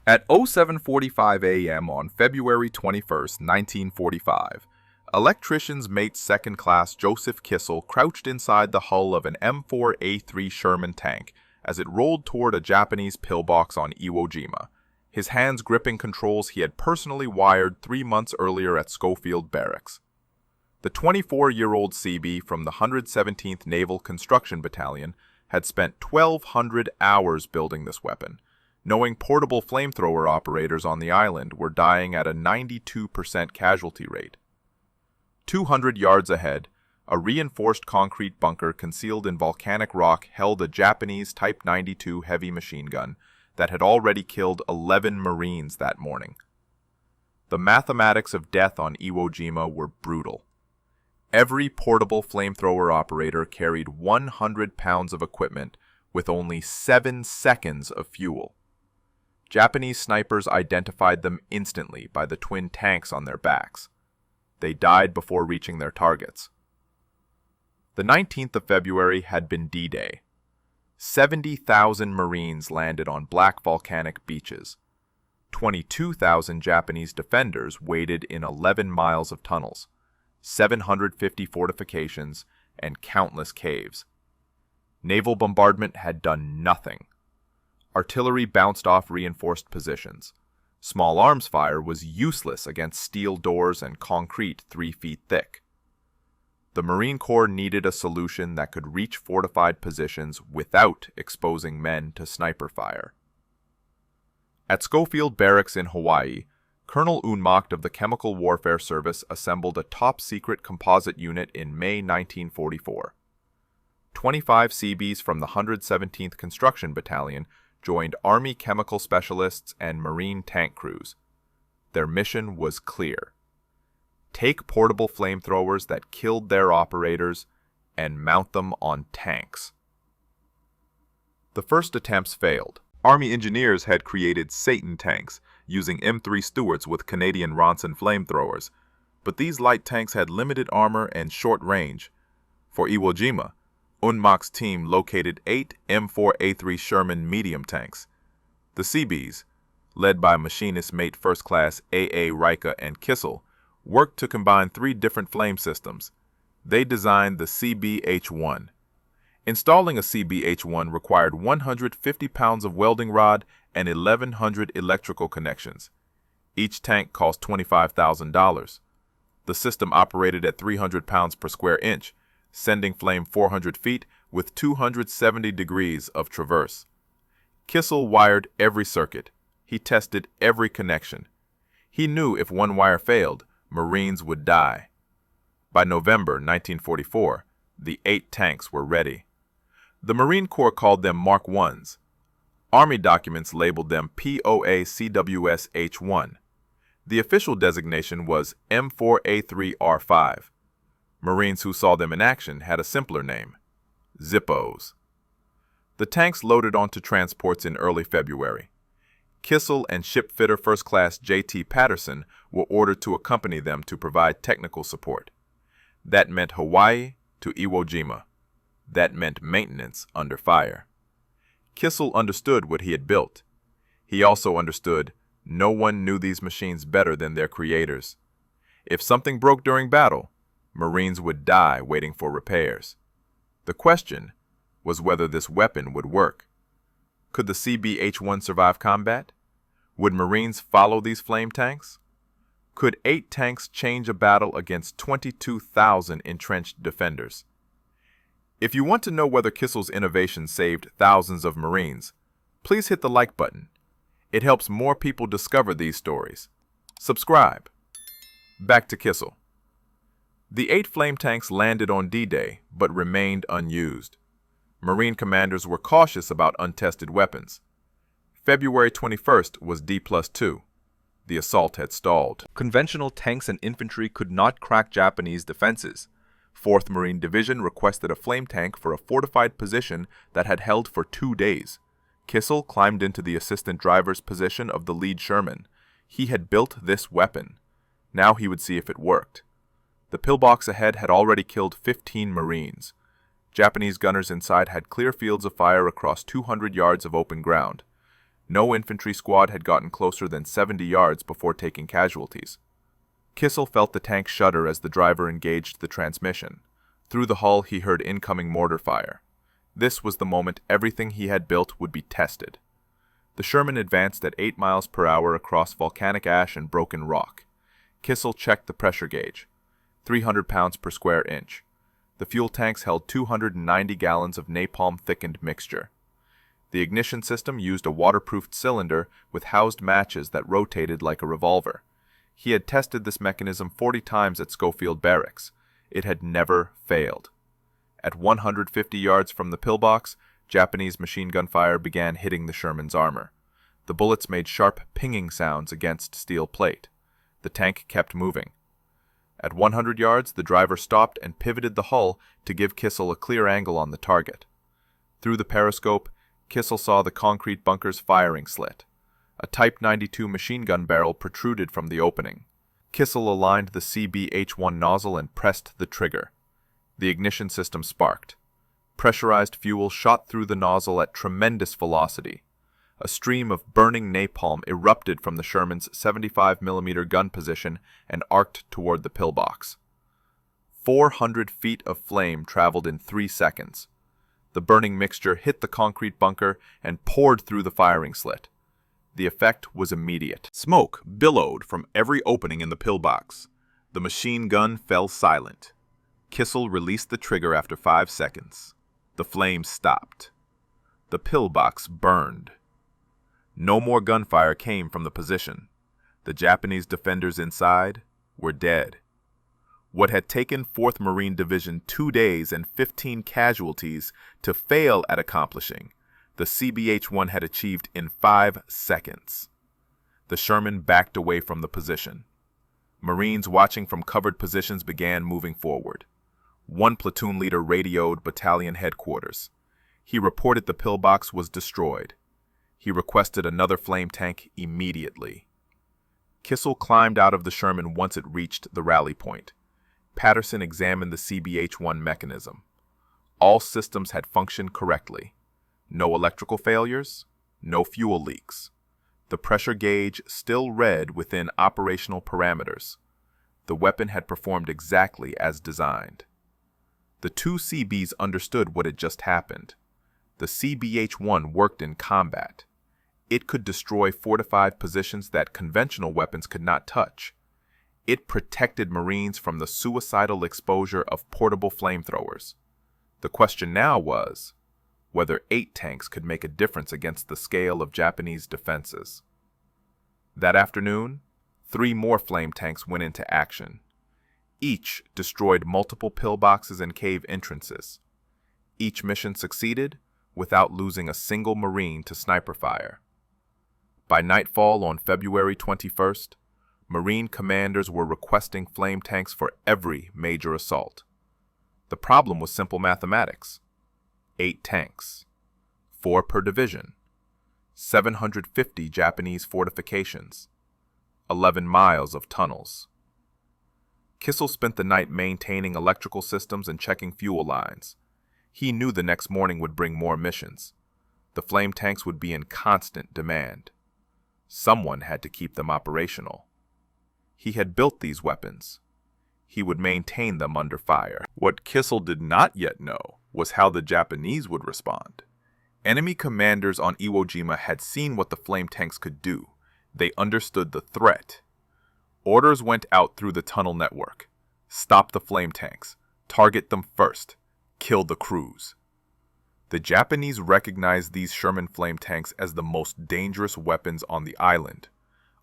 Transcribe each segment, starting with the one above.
At 07:45 a.m. on February 21st, 1945, Electrician's mate second class Joseph Kissel crouched inside the hull of an M4A3 Sherman tank as it rolled toward a Japanese pillbox on Iwo Jima, his hands gripping controls he had personally wired 3 months earlier at Schofield Barracks. The 24-year-old Seabee from the 117th Naval Construction Battalion had spent 1,200 hours building this weapon, knowing portable flamethrower operators on the island were dying at a 92% casualty rate. 200 yards ahead, a reinforced concrete bunker concealed in volcanic rock held a Japanese Type 92 heavy machine gun that had already killed 11 Marines that morning. The mathematics of death on Iwo Jima were brutal. Every portable flamethrower operator carried 100 pounds of equipment with only 7 seconds of fuel. Japanese snipers identified them instantly by the twin tanks on their backs. They died before reaching their targets. The 19th of February had been D-Day. 70,000 Marines landed on black volcanic beaches. 22,000 Japanese defenders waited in 11 miles of tunnels, 750 fortifications, and countless caves. Naval bombardment had done nothing. Artillery bounced off reinforced positions. Small arms fire was useless against steel doors and concrete 3 feet thick. The Marine Corps needed a solution that could reach fortified positions without exposing men to sniper fire. At Schofield Barracks in Hawaii, Colonel Unmacht of the Chemical Warfare Service assembled a top-secret composite unit in May 1944. 25 Seabees from the 117th Construction Battalion joined Army chemical specialists and Marine tank crews. Their mission was clear: take portable flamethrowers that killed their operators and mount them on tanks. The first attempts failed. Army engineers had created Satan tanks using M3 Stuarts with Canadian Ronson flamethrowers, but these light tanks had limited armor and short range. For Iwo Jima, Unmacht's team located 8 M4A3 Sherman medium tanks. The Seabees, led by machinist mate first class A.A. Rika and Kissel, worked to combine 3 different flame systems. They designed the Seabee H1. Installing a Seabee H1 required 150 pounds of welding rod and 1,100 electrical connections. Each tank cost $25,000. The system operated at 300 pounds per square inch, sending flame 400 feet with 270 degrees of traverse. Kissel wired every circuit. He tested every connection. He knew if one wire failed, Marines would die. By November 1944, the 8 tanks were ready. The Marine Corps called them Mark I's. Army documents labeled them POA-CWS H1. The official designation was M4A3R5. Marines who saw them in action had a simpler name: Zippos. The tanks loaded onto transports in early February. Kissel and shipfitter First Class J.T. Patterson were ordered to accompany them to provide technical support. That meant Hawaii to Iwo Jima. That meant maintenance under fire. Kissel understood what he had built. He also understood no one knew these machines better than their creators. If something broke during battle, Marines would die waiting for repairs. The question was whether this weapon would work. Could the Seabee H1 survive combat? Would Marines follow these flame tanks? Could 8 tanks change a battle against 22,000 entrenched defenders? If you want to know whether Kissel's innovation saved thousands of Marines, please hit the like button. It helps more people discover these stories. Subscribe. Back to Kissel. The 8 flame tanks landed on D-Day, but remained unused. Marine commanders were cautious about untested weapons. February 21st was D+2. The assault had stalled. Conventional tanks and infantry could not crack Japanese defenses. 4th Marine Division requested a flame tank for a fortified position that had held for 2 days. Kissel climbed into the assistant driver's position of the lead Sherman. He had built this weapon. Now he would see if it worked. The pillbox ahead had already killed 15 Marines. Japanese gunners inside had clear fields of fire across 200 yards of open ground. No infantry squad had gotten closer than 70 yards before taking casualties. Kissel felt the tank shudder as the driver engaged the transmission. Through the hull, he heard incoming mortar fire. This was the moment everything he had built would be tested. The Sherman advanced at 8 miles per hour across volcanic ash and broken rock. Kissel checked the pressure gauge. 300 pounds per square inch. The fuel tanks held 290 gallons of napalm-thickened mixture. The ignition system used a waterproofed cylinder with housed matches that rotated like a revolver. He had tested this mechanism 40 times at Schofield Barracks. It had never failed. At 150 yards from the pillbox, Japanese machine gun fire began hitting the Sherman's armor. The bullets made sharp pinging sounds against steel plate. The tank kept moving. At 100 yards, the driver stopped and pivoted the hull to give Kissel a clear angle on the target. Through the periscope, Kissel saw the concrete bunker's firing slit. A Type 92 machine gun barrel protruded from the opening. Kissel aligned the Seabee H1 nozzle and pressed the trigger. The ignition system sparked. Pressurized fuel shot through the nozzle at tremendous velocity. A stream of burning napalm erupted from the Sherman's 75mm gun position and arced toward the pillbox. 400 feet of flame traveled in 3 seconds. The burning mixture hit the concrete bunker and poured through the firing slit. The effect was immediate. Smoke billowed from every opening in the pillbox. The machine gun fell silent. Kissel released the trigger after 5 seconds. The flames stopped. The pillbox burned. No more gunfire came from the position. The Japanese defenders inside were dead. What had taken 4th Marine Division 2 days and 15 casualties to fail at accomplishing, the CBH-1 had achieved in 5 seconds. The Sherman backed away from the position. Marines watching from covered positions began moving forward. One platoon leader radioed battalion headquarters. He reported the pillbox was destroyed. He requested another flame tank immediately. Kissel climbed out of the Sherman once it reached the rally point. Patterson examined the CBH-1 mechanism. All systems had functioned correctly. No electrical failures, no fuel leaks. The pressure gauge still read within operational parameters. The weapon had performed exactly as designed. The two Seabees understood what had just happened. The CBH-1 worked in combat. It could destroy fortified positions that conventional weapons could not touch. It protected Marines from the suicidal exposure of portable flamethrowers. The question now was whether 8 tanks could make a difference against the scale of Japanese defenses. That afternoon, 3 more flame tanks went into action. Each destroyed multiple pillboxes and cave entrances. Each mission succeeded without losing a single Marine to sniper fire. By nightfall on February 21st, Marine commanders were requesting flame tanks for every major assault. The problem was simple mathematics. 8 tanks, 4 per division, 750 Japanese fortifications, 11 miles of tunnels. Kissel spent the night maintaining electrical systems and checking fuel lines. He knew the next morning would bring more missions. The flame tanks would be in constant demand. Someone had to keep them operational. He had built these weapons. He would maintain them under fire. What Kissel did not yet know was how the Japanese would respond. Enemy commanders on Iwo Jima had seen what the flame tanks could do. They understood the threat. Orders went out through the tunnel network. Stop the flame tanks. Target them first. Kill the crews. The Japanese recognized these Sherman flame tanks as the most dangerous weapons on the island.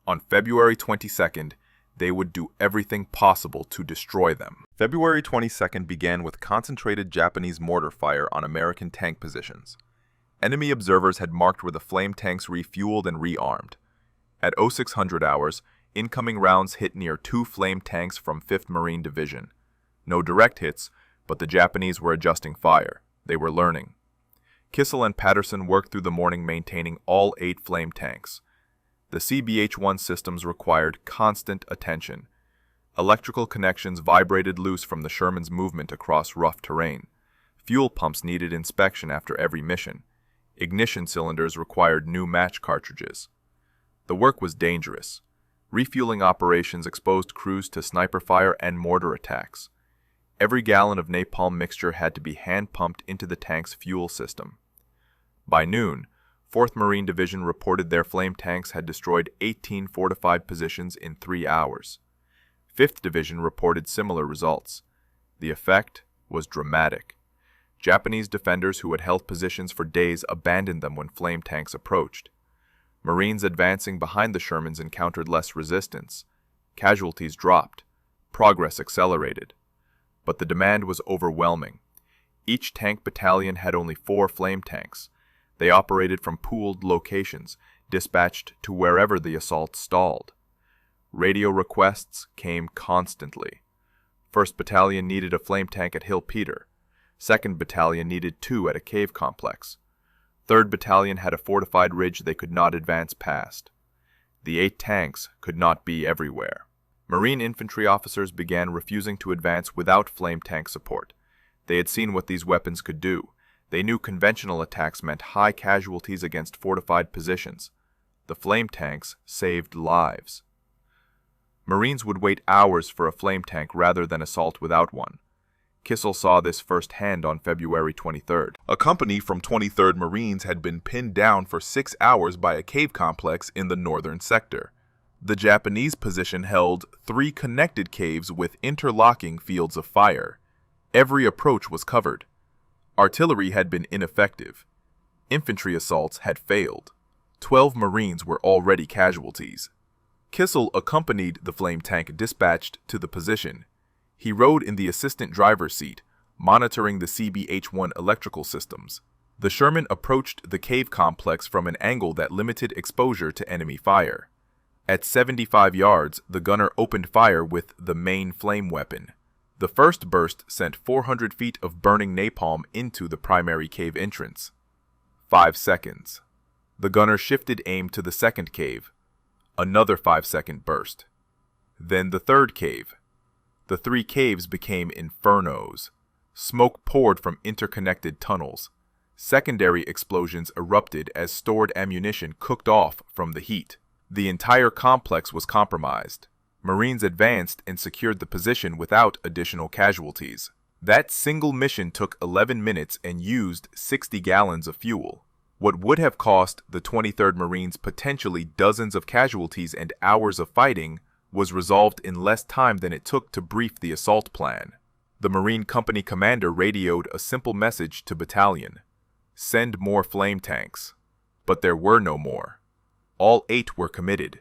On February 22nd, they would do everything possible to destroy them. February 22nd began with concentrated Japanese mortar fire on American tank positions. Enemy observers had marked where the flame tanks refueled and rearmed. At 0600 hours, incoming rounds hit near 2 flame tanks from 5th Marine Division. No direct hits, but the Japanese were adjusting fire. They were learning. Kissel and Patterson worked through the morning maintaining all 8 flame tanks. The CBH-1 systems required constant attention. Electrical connections vibrated loose from the Sherman's movement across rough terrain. Fuel pumps needed inspection after every mission. Ignition cylinders required new match cartridges. The work was dangerous. Refueling operations exposed crews to sniper fire and mortar attacks. Every gallon of napalm mixture had to be hand-pumped into the tank's fuel system. By noon, 4th Marine Division reported their flame tanks had destroyed 18 fortified positions in 3 hours. 5th Division reported similar results. The effect was dramatic. Japanese defenders who had held positions for days abandoned them when flame tanks approached. Marines advancing behind the Shermans encountered less resistance. Casualties dropped. Progress accelerated. But the demand was overwhelming. Each tank battalion had only 4 flame tanks. They operated from pooled locations, dispatched to wherever the assault stalled. Radio requests came constantly. 1st Battalion needed a flame tank at Hill Peter. 2nd Battalion needed 2 at a cave complex. 3rd Battalion had a fortified ridge they could not advance past. The 8 tanks could not be everywhere. Marine infantry officers began refusing to advance without flame tank support. They had seen what these weapons could do. They knew conventional attacks meant high casualties against fortified positions. The flame tanks saved lives. Marines would wait hours for a flame tank rather than assault without one. Kissel saw this firsthand on February 23rd. A company from 23rd Marines had been pinned down for 6 hours by a cave complex in the northern sector. The Japanese position held 3 connected caves with interlocking fields of fire. Every approach was covered. Artillery had been ineffective. Infantry assaults had failed. 12 Marines were already casualties. Kissel accompanied the flame tank dispatched to the position. He rode in the assistant driver's seat, monitoring the Seabee H-1 electrical systems. The Sherman approached the cave complex from an angle that limited exposure to enemy fire. At 75 yards, the gunner opened fire with the main flame weapon. The first burst sent 400 feet of burning napalm into the primary cave entrance. 5 seconds. The gunner shifted aim to the second cave. Another 5-second burst. Then the third cave. The 3 caves became infernos. Smoke poured from interconnected tunnels. Secondary explosions erupted as stored ammunition cooked off from the heat. The entire complex was compromised. Marines advanced and secured the position without additional casualties. That single mission took 11 minutes and used 60 gallons of fuel. What would have cost the 23rd Marines potentially dozens of casualties and hours of fighting was resolved in less time than it took to brief the assault plan. The Marine Company commander radioed a simple message to battalion: "Send more flame tanks." But there were no more. All 8 were committed.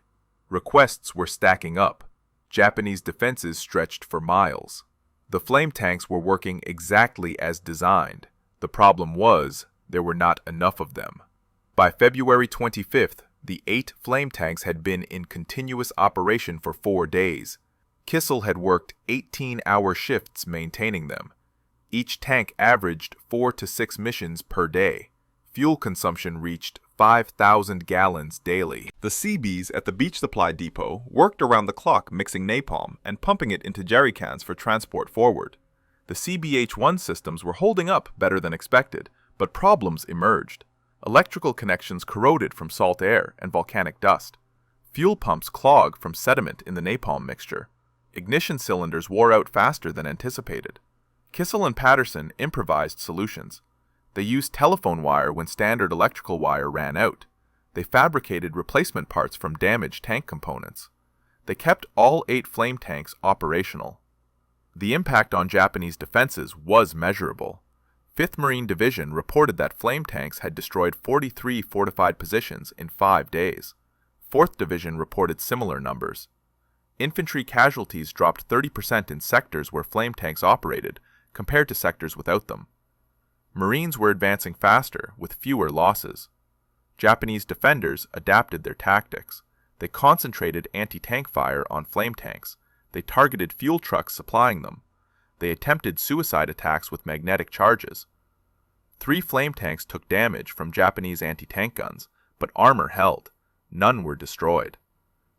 Requests were stacking up. Japanese defenses stretched for miles. The flame tanks were working exactly as designed. The problem was, there were not enough of them. By February 25th, the 8 flame tanks had been in continuous operation for 4 days. Kissel had worked 18-hour shifts maintaining them. Each tank averaged 4 to 6 missions per day. Fuel consumption reached 5,000 gallons daily. The Seabees at the beach supply depot worked around the clock mixing napalm and pumping it into jerry cans for transport forward. The Seabee H-1 systems were holding up better than expected, but problems emerged. Electrical connections corroded from salt air and volcanic dust. Fuel pumps clogged from sediment in the napalm mixture. Ignition cylinders wore out faster than anticipated. Kissel and Patterson improvised solutions. They used telephone wire when standard electrical wire ran out. They fabricated replacement parts from damaged tank components. They kept all 8 flame tanks operational. The impact on Japanese defenses was measurable. 5th Marine Division reported that flame tanks had destroyed 43 fortified positions in 5 days. 4th Division reported similar numbers. Infantry casualties dropped 30% in sectors where flame tanks operated, compared to sectors without them. Marines were advancing faster, with fewer losses. Japanese defenders adapted their tactics. They concentrated anti-tank fire on flame tanks. They targeted fuel trucks supplying them. They attempted suicide attacks with magnetic charges. 3 flame tanks took damage from Japanese anti-tank guns, but armor held. None were destroyed.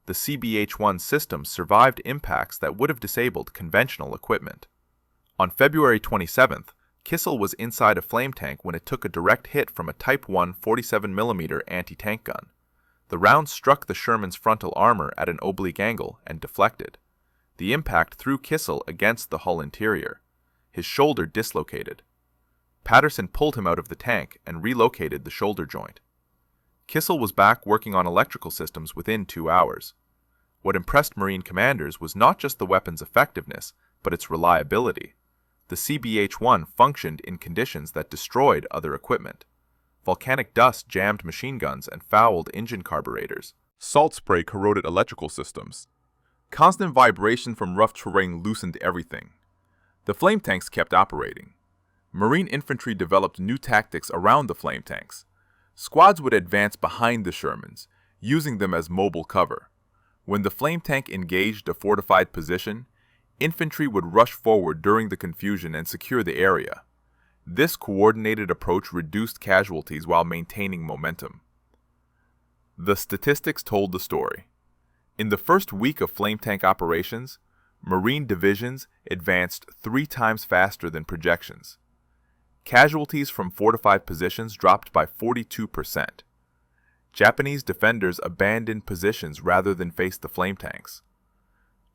The Seabee H-1 system survived impacts that would have disabled conventional equipment. On February 27th, Kissel was inside a flame tank when it took a direct hit from a Type 1 47mm anti-tank gun. The round struck the Sherman's frontal armor at an oblique angle and deflected. The impact threw Kissel against the hull interior. His shoulder dislocated. Patterson pulled him out of the tank and relocated the shoulder joint. Kissel was back working on electrical systems within 2 hours. What impressed Marine commanders was not just the weapon's effectiveness, but its reliability. The CBH-1 functioned in conditions that destroyed other equipment. Volcanic dust jammed machine guns and fouled engine carburetors. Salt spray corroded electrical systems. Constant vibration from rough terrain loosened everything. The flame tanks kept operating. Marine infantry developed new tactics around the flame tanks. Squads would advance behind the Shermans, using them as mobile cover. When the flame tank engaged a fortified position, infantry would rush forward during the confusion and secure the area. This coordinated approach reduced casualties while maintaining momentum. The statistics told the story. In the first week of flame tank operations, Marine divisions advanced 3 times faster than projections. Casualties from fortified positions dropped by 42%. Japanese defenders abandoned positions rather than face the flame tanks.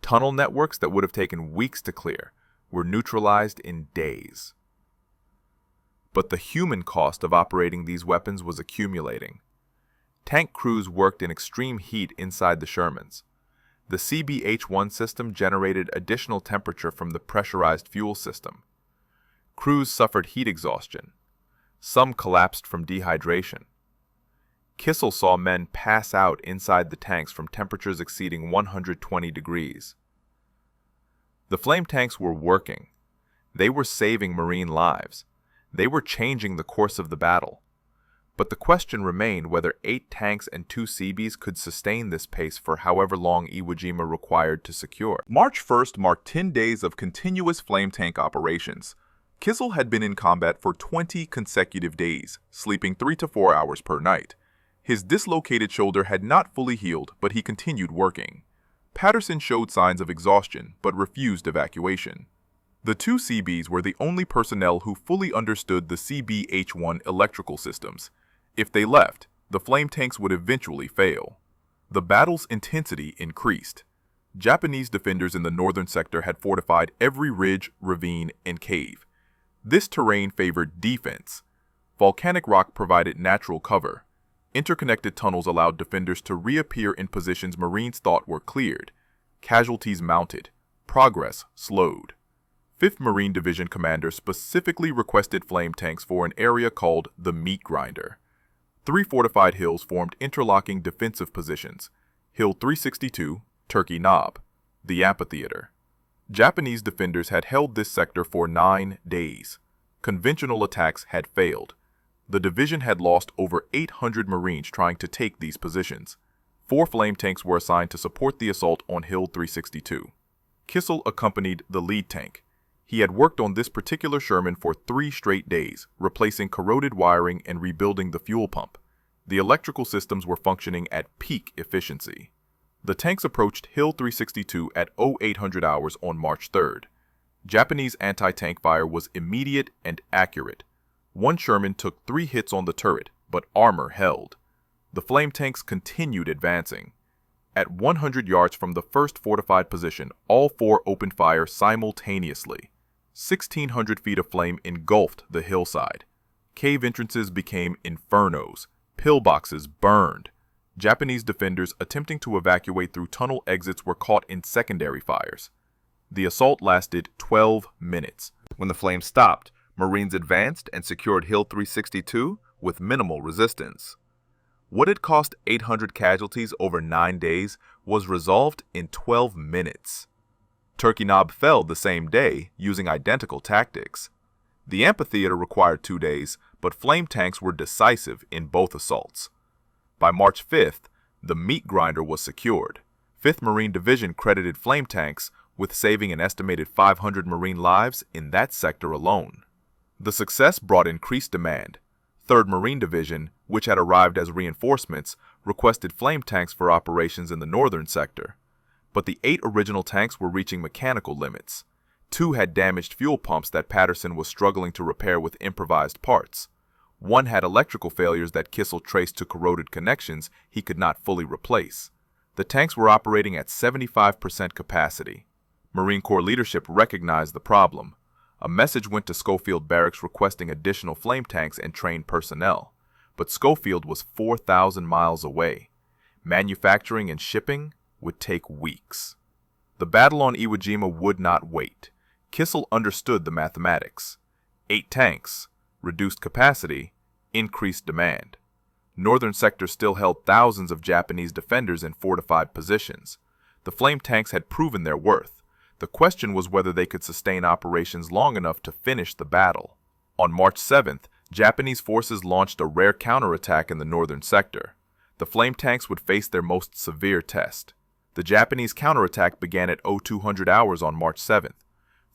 Tunnel networks that would have taken weeks to clear were neutralized in days. But the human cost of operating these weapons was accumulating. Tank crews worked in extreme heat inside the Shermans. The CBH-1 system generated additional temperature from the pressurized fuel system. Crews suffered heat exhaustion. Some collapsed from dehydration. Kissel saw men pass out inside the tanks from temperatures exceeding 120 degrees. The flame tanks were working. They were saving Marine lives. They were changing the course of the battle. But the question remained whether 8 tanks and 2 Seabees could sustain this pace for however long Iwo Jima required to secure. March 1st marked 10 days of continuous flame tank operations. Kissel had been in combat for 20 consecutive days, sleeping 3 to 4 hours per night. His dislocated shoulder had not fully healed, but he continued working. Patterson showed signs of exhaustion, but refused evacuation. The 2 Seabees were the only personnel who fully understood the CBH-1 electrical systems. If they left, the flame tanks would eventually fail. The battle's intensity increased. Japanese defenders in the northern sector had fortified every ridge, ravine, and cave. This terrain favored defense. Volcanic rock provided natural cover. Interconnected tunnels allowed defenders to reappear in positions Marines thought were cleared. Casualties mounted. Progress slowed. 5th Marine Division commander specifically requested flame tanks for an area called the Meat Grinder. 3 fortified hills formed interlocking defensive positions. Hill 362, Turkey Knob, the amphitheater. Japanese defenders had held this sector for 9 days. Conventional attacks had failed. The division had lost over 800 Marines trying to take these positions. 4 flame tanks were assigned to support the assault on Hill 362. Kissel accompanied the lead tank. He had worked on this particular Sherman for 3 straight days, replacing corroded wiring and rebuilding the fuel pump. The electrical systems were functioning at peak efficiency. The tanks approached Hill 362 at 0800 hours on March 3rd. Japanese anti-tank fire was immediate and accurate. 1 Sherman took 3 hits on the turret, but armor held. The flame tanks continued advancing. At 100 yards from the first fortified position, all 4 opened fire simultaneously. 1,600 feet of flame engulfed the hillside. Cave entrances became infernos. Pillboxes burned. Japanese defenders attempting to evacuate through tunnel exits were caught in secondary fires. The assault lasted 12 minutes. When the flames stopped, Marines advanced and secured Hill 362 with minimal resistance. What had cost 800 casualties over 9 days was resolved in 12 minutes. Turkey Knob fell the same day using identical tactics. The amphitheater required 2 days, but flame tanks were decisive in both assaults. By March 5th, the Meat Grinder was secured. 5th Marine Division credited flame tanks with saving an estimated 500 Marine lives in that sector alone. The success brought increased demand. 3rd Marine Division, which had arrived as reinforcements, requested flame tanks for operations in the northern sector. But the 8 original tanks were reaching mechanical limits. Two had damaged fuel pumps that Patterson was struggling to repair with improvised parts. One had electrical failures that Kissel traced to corroded connections he could not fully replace. The tanks were operating at 75% capacity. Marine Corps leadership recognized the problem. A message went to Schofield Barracks requesting additional flame tanks and trained personnel, but Schofield was 4,000 miles away. Manufacturing and shipping would take weeks. The battle on Iwo Jima would not wait. Kissel understood the mathematics. 8 tanks, reduced capacity, increased demand. Northern sector still held thousands of Japanese defenders in fortified positions. The flame tanks had proven their worth. The question was whether they could sustain operations long enough to finish the battle. On March 7th, Japanese forces launched a rare counterattack in the northern sector. The flame tanks would face their most severe test. The Japanese counterattack began at 0200 hours on March 7th.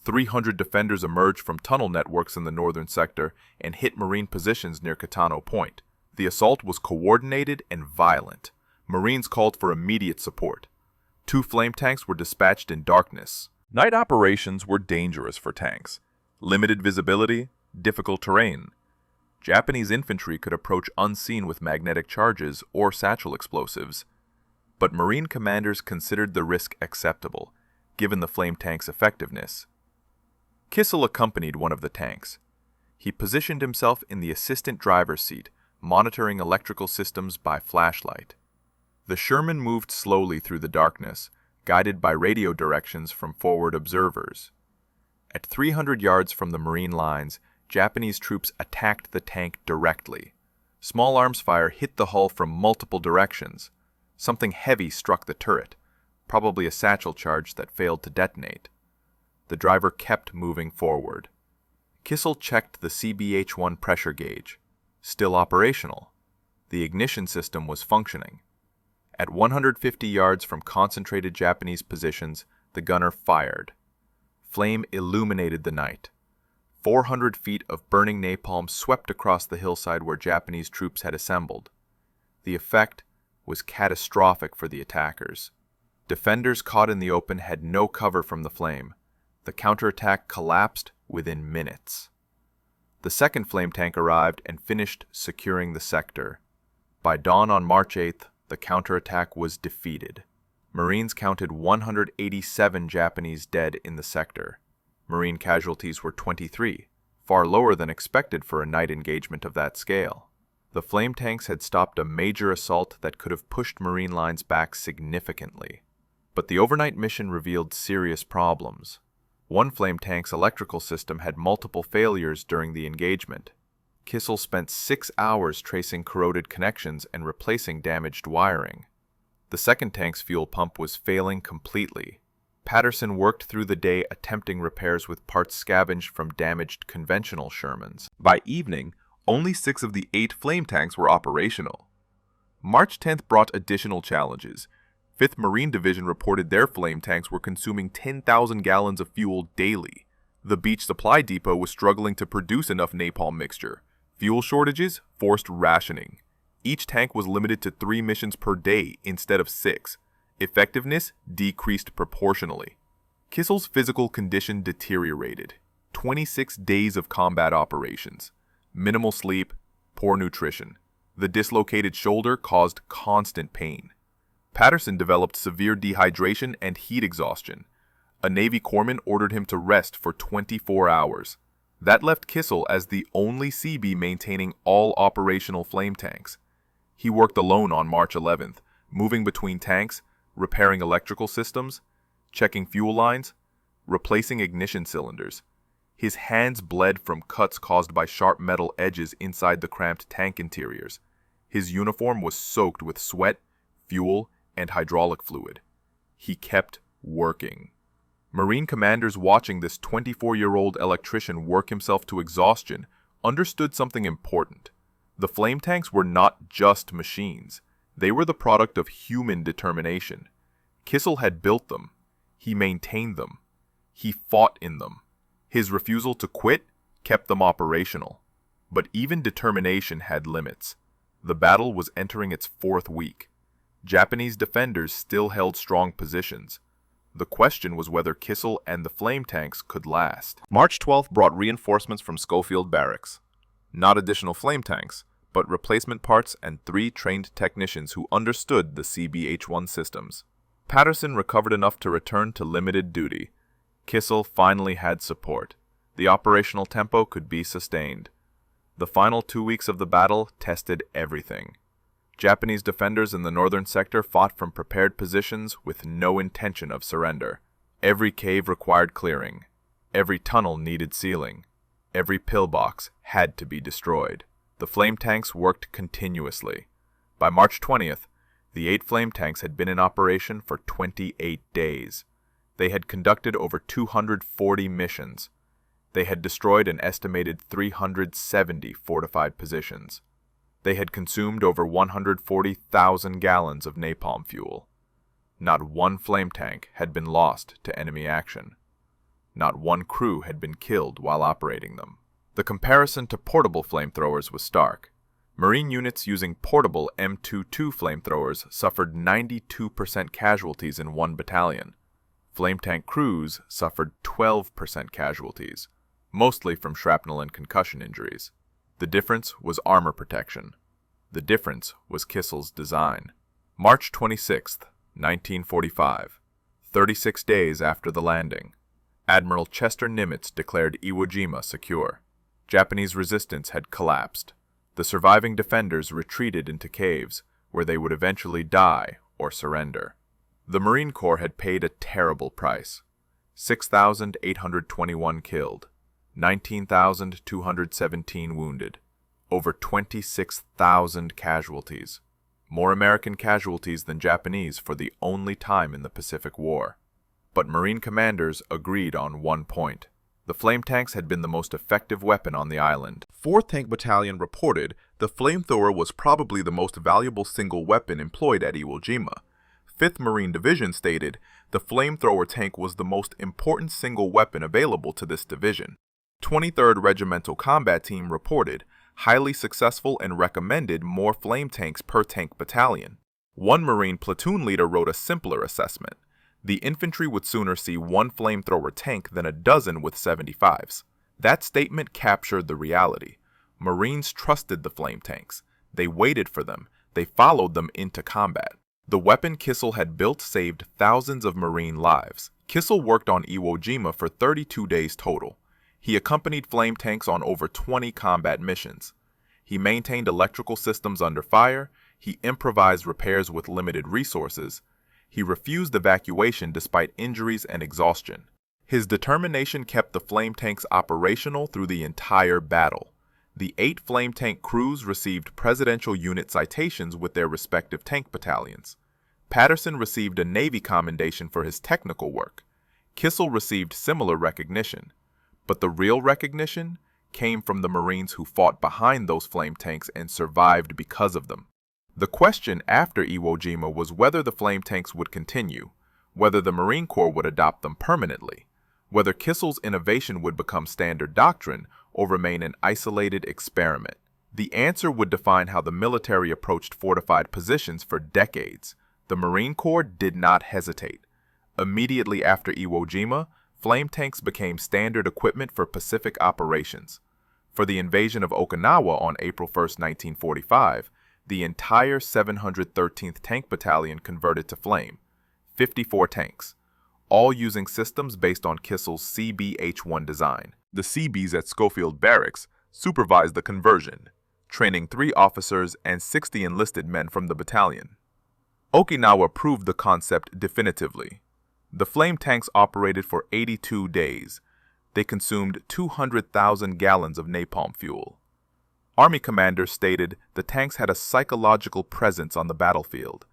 300 defenders emerged from tunnel networks in the northern sector and hit Marine positions near Kitano Point. The assault was coordinated and violent. Marines called for immediate support. 2 flame tanks were dispatched in darkness. Night operations were dangerous for tanks. Limited visibility, difficult terrain. Japanese infantry could approach unseen with magnetic charges or satchel explosives. But Marine commanders considered the risk acceptable, given the flame tank's effectiveness. Kissel accompanied one of the tanks. He positioned himself in the assistant driver's seat, monitoring electrical systems by flashlight. The Sherman moved slowly through the darkness, guided by radio directions from forward observers. At 300 yards from the Marine lines, Japanese troops attacked the tank directly. Small arms fire hit the hull from multiple directions. Something heavy struck the turret, probably a satchel charge that failed to detonate. The driver kept moving forward. Kissel checked the CBH-1 pressure gauge. Still operational. The ignition system was functioning. At 150 yards from concentrated Japanese positions, the gunner fired. Flame illuminated the night. 400 feet of burning napalm swept across the hillside where Japanese troops had assembled. The effect was catastrophic for the attackers. Defenders caught in the open had no cover from the flame. The counterattack collapsed within minutes. The second flame tank arrived and finished securing the sector. By dawn on March 8th, the counterattack was defeated. Marines counted 187 Japanese dead in the sector. Marine casualties were 23, far lower than expected for a night engagement of that scale. The flame tanks had stopped a major assault that could have pushed Marine lines back significantly. But the overnight mission revealed serious problems. One flame tank's electrical system had multiple failures during the engagement. Kissel spent 6 hours tracing corroded connections and replacing damaged wiring. The second tank's fuel pump was failing completely. Patterson worked through the day attempting repairs with parts scavenged from damaged conventional Shermans. By evening, only 6 of the 8 flame tanks were operational. March 10th brought additional challenges. 5th Marine Division reported their flame tanks were consuming 10,000 gallons of fuel daily. The beach supply depot was struggling to produce enough napalm mixture. Fuel shortages forced rationing. Each tank was limited to 3 missions per day instead of 6. Effectiveness decreased proportionally. Kissel's physical condition deteriorated. 26 days of combat operations. Minimal sleep, poor nutrition. The dislocated shoulder caused constant pain. Patterson developed severe dehydration and heat exhaustion. A Navy corpsman ordered him to rest for 24 hours. That left Kissel as the only Seabee maintaining all operational flame tanks. He worked alone on March 11th, moving between tanks, repairing electrical systems, checking fuel lines, replacing ignition cylinders. His hands bled from cuts caused by sharp metal edges inside the cramped tank interiors. His uniform was soaked with sweat, fuel, and hydraulic fluid. He kept working. Marine commanders watching this 24-year-old electrician work himself to exhaustion understood something important. The flame tanks were not just machines. They were the product of human determination. Kissel had built them. He maintained them. He fought in them. His refusal to quit kept them operational. But even determination had limits. The battle was entering its 4th week. Japanese defenders still held strong positions. The question was whether Kissel and the flame tanks could last. March 12th brought reinforcements from Schofield Barracks. Not additional flame tanks, but replacement parts and 3 trained technicians who understood the Seabee H1 systems. Patterson recovered enough to return to limited duty. Kissel finally had support. The operational tempo could be sustained. The final 2 weeks of the battle tested everything. Japanese defenders in the northern sector fought from prepared positions with no intention of surrender. Every cave required clearing. Every tunnel needed sealing. Every pillbox had to be destroyed. The flame tanks worked continuously. By March 20th, the 8 flame tanks had been in operation for 28 days. They had conducted over 240 missions. They had destroyed an estimated 370 fortified positions. They had consumed over 140,000 gallons of napalm fuel. Not one flame tank had been lost to enemy action. Not one crew had been killed while operating them. The comparison to portable flamethrowers was stark. Marine units using portable M22 flamethrowers suffered 92% casualties in one battalion. Flame tank crews suffered 12% casualties, mostly from shrapnel and concussion injuries. The difference was armor protection. The difference was Kissel's design. March 26, 1945, 36 days after the landing, Admiral Chester Nimitz declared Iwo Jima secure. Japanese resistance had collapsed. The surviving defenders retreated into caves, where they would eventually die or surrender. The Marine Corps had paid a terrible price. 6,821 killed, 19,217 wounded, over 26,000 casualties. More American casualties than Japanese for the only time in the Pacific War. But Marine commanders agreed on one point. The flame tanks had been the most effective weapon on the island. 4th Tank Battalion reported the flamethrower was probably the most valuable single weapon employed at Iwo Jima. 5th Marine Division stated the flamethrower tank was the most important single weapon available to this division. 23rd Regimental Combat Team reported highly successful and recommended more flame tanks per tank battalion. One Marine platoon leader wrote a simpler assessment. The infantry would sooner see one flamethrower tank than a dozen with 75s. That statement captured the reality. Marines trusted the flame tanks. They waited for them. They followed them into combat. The weapon Kissel had built saved thousands of Marine lives. Kissel worked on Iwo Jima for 32 days total. He accompanied flame tanks on over 20 combat missions. He maintained electrical systems under fire. He improvised repairs with limited resources. He refused evacuation despite injuries and exhaustion. His determination kept the flame tanks operational through the entire battle. The 8 flame tank crews received Presidential Unit citations with their respective tank battalions. Patterson received a Navy commendation for his technical work. Kissel received similar recognition. But the real recognition came from the Marines who fought behind those flame tanks and survived because of them. The question after Iwo Jima was whether the flame tanks would continue, whether the Marine Corps would adopt them permanently, whether Kissel's innovation would become standard doctrine or remain an isolated experiment. The answer would define how the military approached fortified positions for decades. The Marine Corps did not hesitate. Immediately after Iwo Jima, flame tanks became standard equipment for Pacific operations. For the invasion of Okinawa on April 1, 1945, the entire 713th Tank Battalion converted to flame, 54 tanks, all using systems based on Kissel's Seabee H1 design. The Seabees at Schofield Barracks supervised the conversion, training 3 officers and 60 enlisted men from the battalion. Okinawa proved the concept definitively. The flame tanks operated for 82 days. They consumed 200,000 gallons of napalm fuel. Army commanders stated the tanks had a psychological presence on the battlefield.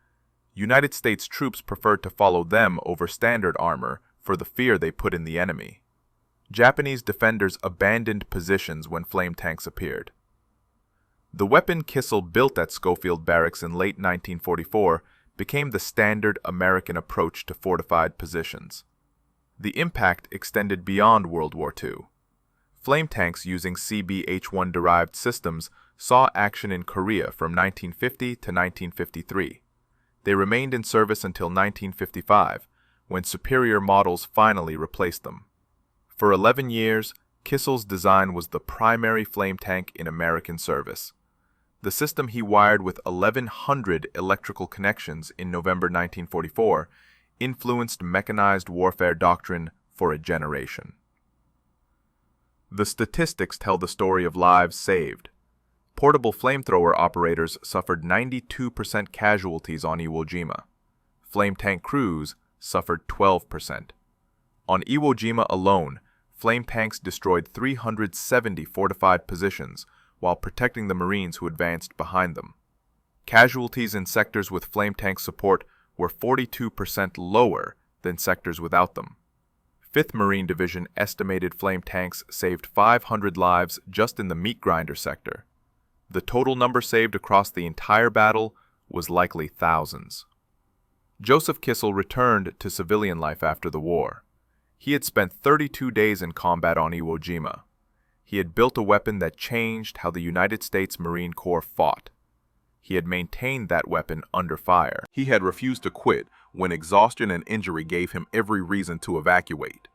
United States troops preferred to follow them over standard armor for the fear they put in the enemy. Japanese defenders abandoned positions when flame tanks appeared. The weapon Kissel built at Schofield Barracks in late 1944 became the standard American approach to fortified positions. The impact extended beyond World War II. Flame tanks using Seabee H1-derived systems saw action in Korea from 1950 to 1953. They remained in service until 1955, when superior models finally replaced them. For 11 years, Kissel's design was the primary flame tank in American service. The system he wired with 1,100 electrical connections in November 1944 influenced mechanized warfare doctrine for a generation. The statistics tell the story of lives saved. Portable flamethrower operators suffered 92% casualties on Iwo Jima. Flame tank crews suffered 12%. On Iwo Jima alone, flame tanks destroyed 370 fortified positions while protecting the Marines who advanced behind them. Casualties in sectors with flame tank support were 42% lower than sectors without them. 5th Marine Division estimated flame tanks saved 500 lives just in the meat grinder sector. The total number saved across the entire battle was likely thousands. Joseph Kissel returned to civilian life after the war. He had spent 32 days in combat on Iwo Jima. He had built a weapon that changed how the United States Marine Corps fought. He had maintained that weapon under fire. He had refused to quit when exhaustion and injury gave him every reason to evacuate.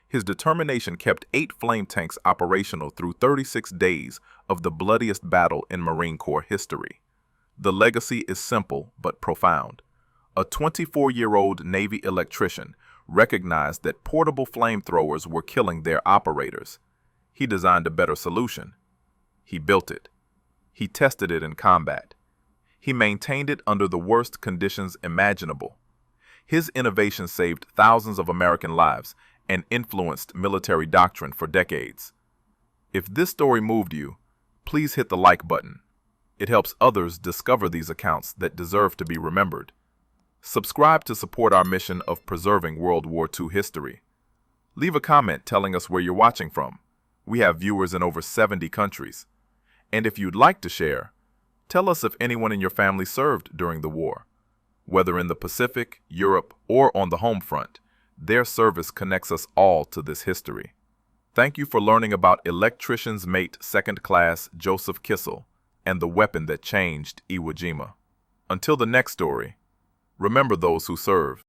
His determination kept 8 flame tanks operational through 36 days of the bloodiest battle in Marine Corps history. The legacy is simple but profound. A 24-year-old Navy electrician recognized that portable flamethrowers were killing their operators. He designed a better solution. He built it. He tested it in combat. He maintained it under the worst conditions imaginable. His innovation saved thousands of American lives and influenced military doctrine for decades. If this story moved you, please hit the like button. It helps others discover these accounts that deserve to be remembered. Subscribe to support our mission of preserving World War II history. Leave a comment telling us where you're watching from. We have viewers in over 70 countries. And if you'd like to share, tell us if anyone in your family served during the war. Whether in the Pacific, Europe, or on the home front, their service connects us all to this history. Thank you for learning about Electrician's mate 2nd Class Joseph Kissel and the weapon that changed Iwo Jima. Until the next story, remember those who serve.